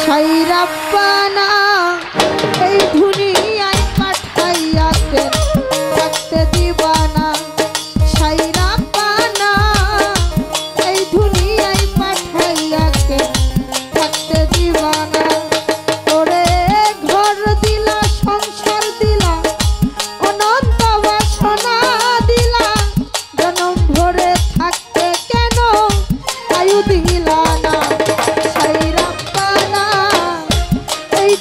সাইরাপ্পানা এই দুনিয়ায় পাঠাইয়াতে থাকতে দিবানা সাইরাপ্পানা এই দুনিয়ায় পাঠাইয়াতে থাকতে দিবানা তোরে ঘর দিলা সংসার দিলা অনন্ত বাসনা দিলা জনম ভরে থাকতে কেন আয়ু দিলা না সাইরাপ্পানা এই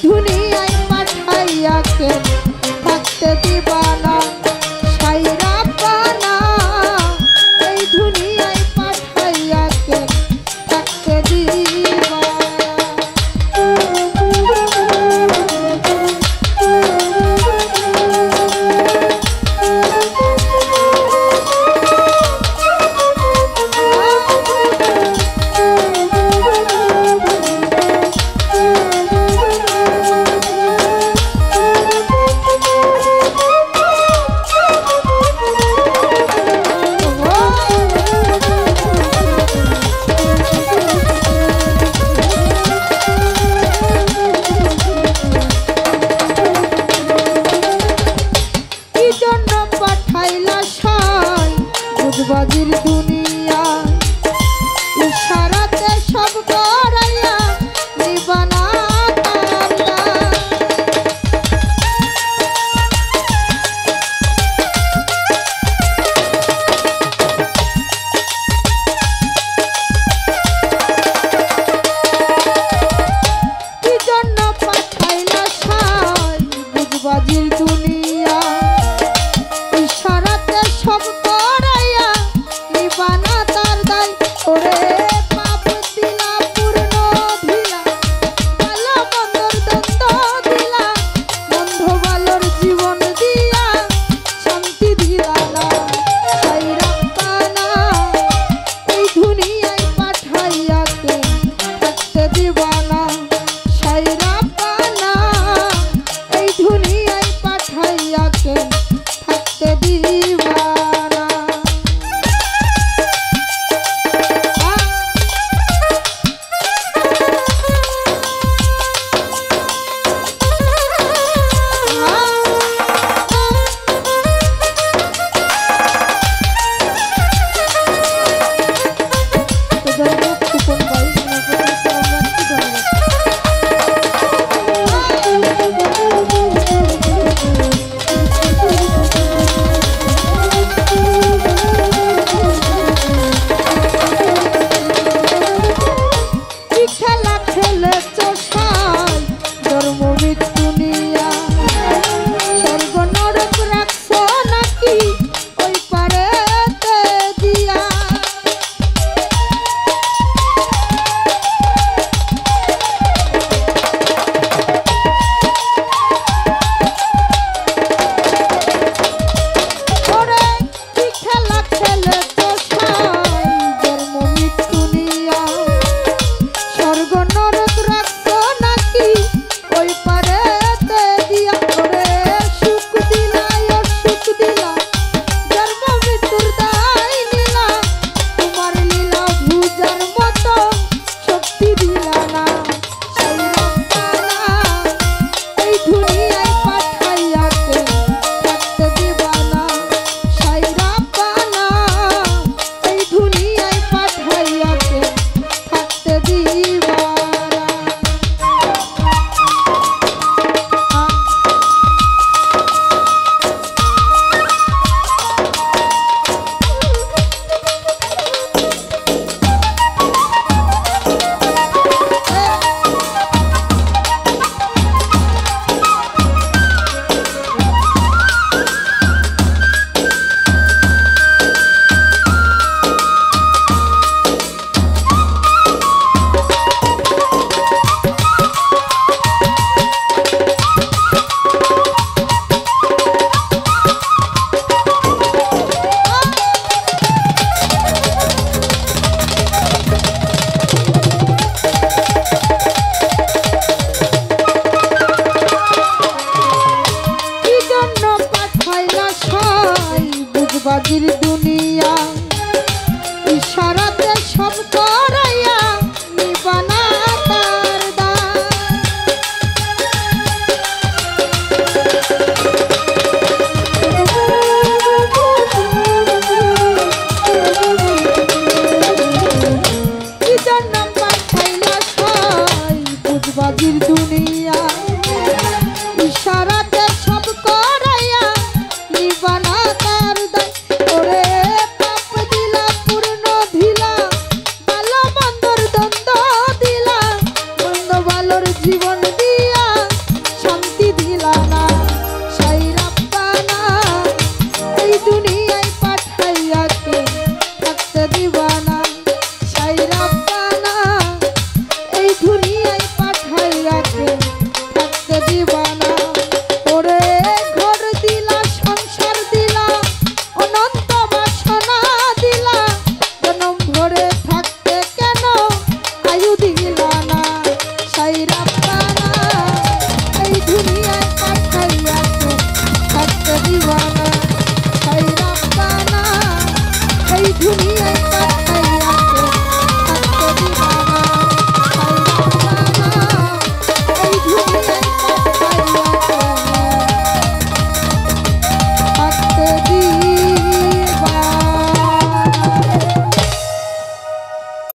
বাজির দুনিয়া ইশারাতে সব করাইয়া নিবানা তার দায় ওরে পাপ দিলা পূর্ণ দিলা ভালো মন্দর দ্বন্দ্ব দিলা মন্দ ভালোর জীবন দিয়া শান্তি দিলা না সাই রাব্বানা এই দুনিয়ায় পাঠাইয়া কে থাকতে দিবা না সাই রাব্বানা এই দুনিয়ায় পাঠাইয়া কে থাকতে দিবা না ওরে ঘর দিলা সংসার দিলা অনন্ত বাসনা দিলা জনম ভরে থাকতে কেন আয়ু দিলা না সাই রাব্বানা এই দুনিয়ায় পাঠাইয়া কে থাকতে দিবা না।